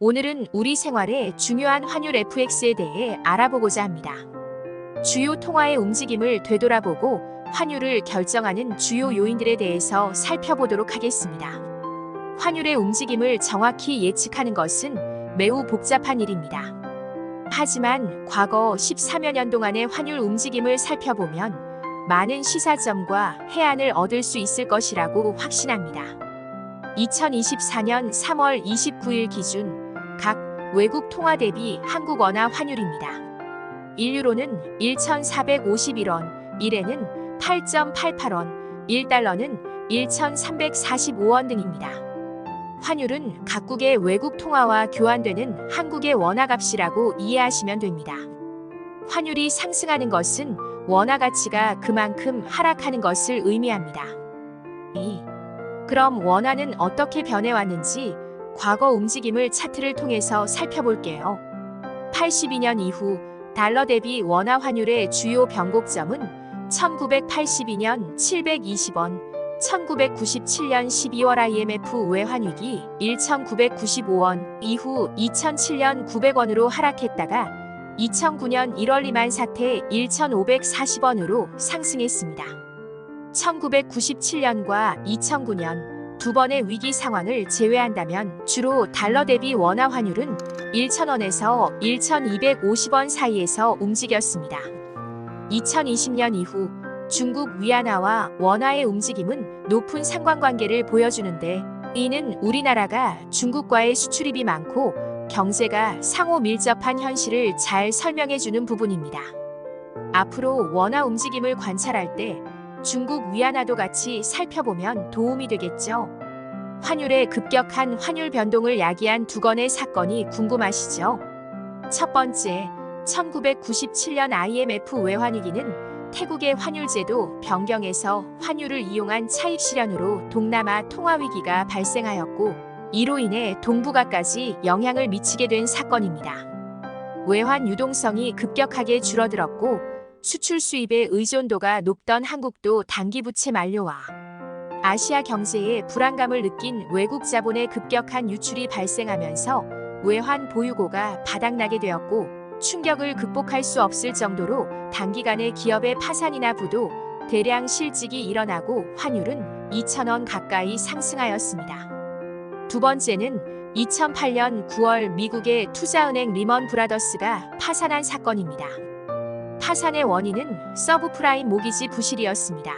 오늘은 우리 생활에 중요한 환율 FX에 대해 알아보고자 합니다. 주요 통화의 움직임을 되돌아보고 환율을 결정하는 주요 요인들에 대해서 살펴보도록 하겠습니다. 환율의 움직임을 정확히 예측하는 것은 매우 복잡한 일입니다. 하지만 과거 14여 년 동안의 환율 움직임을 살펴보면 많은 시사점과 해안을 얻을 수 있을 것이라고 확신합니다. 2024년 3월 29일 기준 각 외국 통화 대비 한국 원화 환율입니다. 1유로는 1,451원, 1엔은 8.88원, 1달러는 1,345원 등입니다. 환율은 각국의 외국 통화와 교환되는 한국의 원화 값이라고 이해하시면 됩니다. 환율이 상승하는 것은 원화 가치가 그만큼 하락하는 것을 의미합니다. 그럼 원화는 어떻게 변해왔는지 과거 움직임을 차트를 통해서 살펴볼게요. 82년 이후 달러 대비 원화 환율의 주요 변곡점은 1982년 720원, 1997년 12월 IMF 외환위기 1,995원 이후 2007년 900원으로 하락했다가 2009년 1월 리만 사태 1,540원으로 상승했습니다. 1997년과 2009년 두 번의 위기 상황을 제외한다면 주로 달러 대비 원화 환율은 1,000원에서 1,250원 사이에서 움직였습니다. 2020년 이후 중국 위안화와 원화의 움직임은 높은 상관관계를 보여주는데, 이는 우리나라가 중국과의 수출입이 많고 경제가 상호 밀접한 현실을 잘 설명해주는 부분입니다. 앞으로 원화 움직임을 관찰할 때 중국 위안화도 같이 살펴보면 도움이 되겠죠. 환율의 급격한 환율 변동을 야기한 두 건의 사건이 궁금하시죠? 첫 번째, 1997년 IMF 외환위기는 태국의 환율제도 변경에서 환율을 이용한 차입 실현으로 동남아 통화위기가 발생하였고, 이로 인해 동북아까지 영향을 미치게 된 사건입니다. 외환 유동성이 급격하게 줄어들었고 수출 수입의 의존도가 높던 한국도 단기 부채 만료와 아시아 경제에 불안감을 느낀 외국 자본의 급격한 유출이 발생하면서 외환 보유고가 바닥나게 되었고, 충격을 극복할 수 없을 정도로 단기간에 기업의 파산이나 부도, 대량 실직이 일어나고 환율은 2,000원 가까이 상승하였습니다. 두 번째는 2008년 9월 미국의 투자은행 리먼 브라더스가 파산한 사건입니다. 파산의 원인은 서브프라임 모기지 부실이었습니다.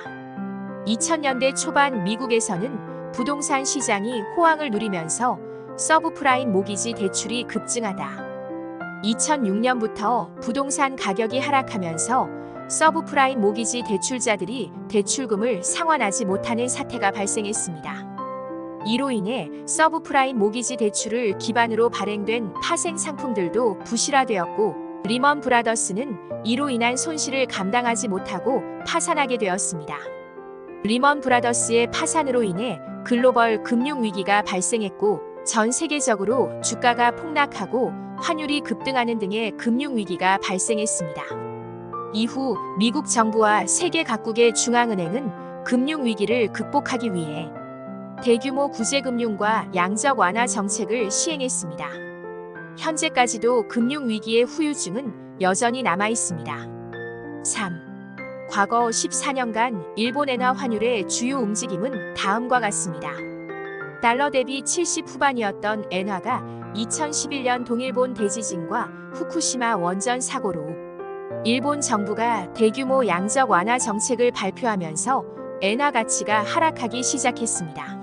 2000년대 초반 미국에서는 부동산 시장이 호황을 누리면서 서브프라임 모기지 대출이 급증하다 2006년부터 부동산 가격이 하락하면서 서브프라임 모기지 대출자들이 대출금을 상환하지 못하는 사태가 발생했습니다. 이로 인해 서브프라임 모기지 대출을 기반으로 발행된 파생 상품들도 부실화되었고, 리먼 브라더스는 이로 인한 손실을 감당하지 못하고 파산하게 되었습니다. 리먼 브라더스의 파산으로 인해 글로벌 금융위기가 발생했고, 전 세계적으로 주가가 폭락하고 환율이 급등하는 등의 금융위기가 발생했습니다. 이후 미국 정부와 세계 각국의 중앙은행은 금융위기를 극복하기 위해 대규모 구제금융과 양적 완화 정책을 시행했습니다. 현재까지도 금융위기의 후유증은 여전히 남아있습니다. 3. 과거 14년간 일본 엔화 환율의 주요 움직임은 다음과 같습니다. 달러 대비 70 후반이었던 엔화가 2011년 동일본 대지진과 후쿠시마 원전 사고로 일본 정부가 대규모 양적 완화 정책을 발표하면서 엔화 가치가 하락하기 시작했습니다.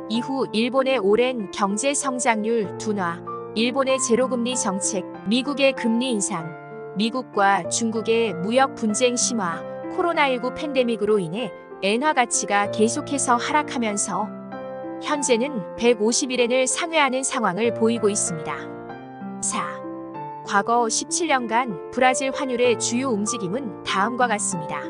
이후 일본의 오랜 경제 성장률 둔화, 일본의 제로금리 정책, 미국의 금리 인상, 미국과 중국의 무역 분쟁 심화, 코로나19 팬데믹으로 인해 엔화 가치가 계속해서 하락하면서 현재는 151엔을 상회하는 상황을 보이고 있습니다. 4. 과거 17년간 브라질 환율의 주요 움직임은 다음과 같습니다.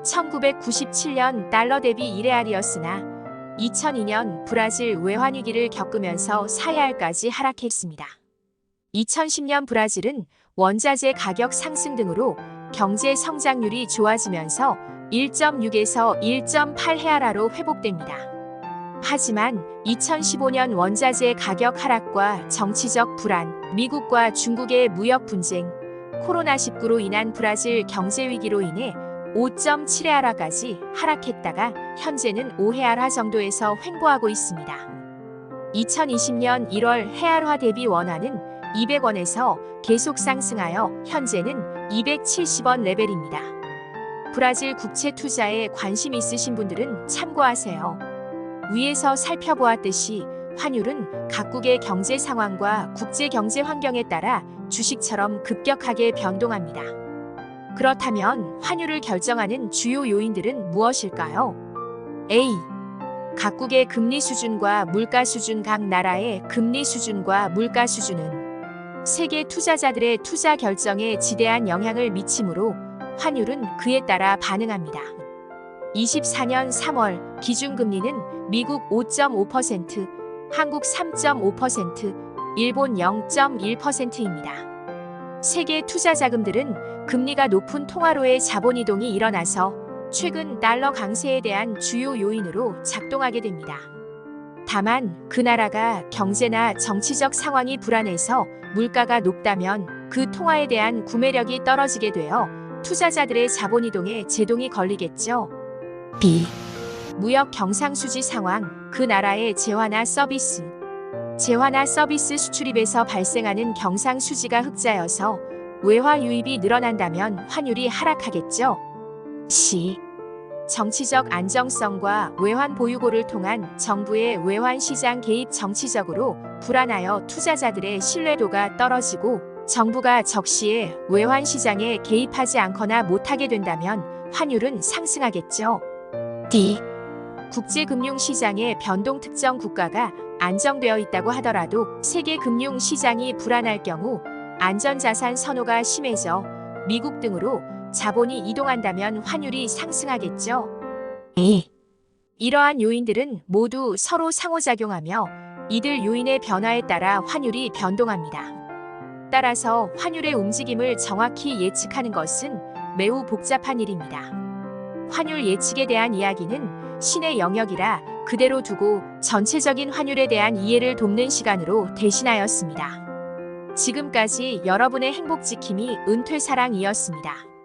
1997년 달러 대비 1레알이었으나 2002년 브라질 외환위기를 겪으면서 4레알까지 하락했습니다. 2010년 브라질은 원자재 가격 상승 등으로 경제 성장률이 좋아지면서 1.6에서 1.8 헤아라로 회복됩니다. 하지만 2015년 원자재 가격 하락과 정치적 불안, 미국과 중국의 무역 분쟁, 코로나19로 인한 브라질 경제 위기로 인해 5.7회알화까지 하락했다가 현재는 5회알화 정도에서 횡보하고 있습니다. 2020년 1월 해알화 대비 원화는 200원에서 계속 상승하여 현재는 270원 레벨입니다. 브라질 국채 투자에 관심 있으신 분들은 참고하세요. 위에서 살펴보았듯이 환율은 각국의 경제 상황과 국제 경제 환경에 따라 주식처럼 급격하게 변동합니다. 그렇다면 환율을 결정하는 주요 요인들은 무엇일까요? A. 각국의 금리 수준과 물가 수준. 각 나라의 금리 수준과 물가 수준은 세계 투자자들의 투자 결정에 지대한 영향을 미치므로 환율은 그에 따라 반응합니다. 24년 3월 기준금리는 미국 5.5%, 한국 3.5%, 일본 0.1%입니다. 세계 투자자금들은 금리가 높은 통화로의 자본이동이 일어나서 최근 달러 강세에 대한 주요 요인으로 작동하게 됩니다. 다만 그 나라가 경제나 정치적 상황이 불안해서 물가가 높다면 그 통화에 대한 구매력이 떨어지게 되어 투자자들의 자본이동에 제동이 걸리겠죠. B. 무역 경상수지 상황, 그 나라의 재화나 서비스. 재화나 서비스 수출입에서 발생하는 경상수지가 흑자여서 외화 유입이 늘어난다면 환율이 하락하겠죠. C. 정치적 안정성과 외환 보유고를 통한 정부의 외환 시장 개입. 정치적으로 불안하여 투자자들의 신뢰도가 떨어지고 정부가 적시에 외환 시장에 개입하지 않거나 못하게 된다면 환율은 상승하겠죠. D. 국제금융시장의 변동. 특정 국가가 안정되어 있다고 하더라도 세계 금융시장이 불안할 경우 안전자산 선호가 심해져 미국 등으로 자본이 이동한다면 환율이 상승하겠죠. E. 이러한 요인들은 모두 서로 상호작용하며 이들 요인의 변화에 따라 환율이 변동합니다. 따라서 환율의 움직임을 정확히 예측하는 것은 매우 복잡한 일입니다. 환율 예측에 대한 이야기는 신의 영역이라 그대로 두고 전체적인 환율에 대한 이해를 돕는 시간으로 대신하였습니다. 지금까지 여러분의 행복지킴이 은퇴사랑이었습니다.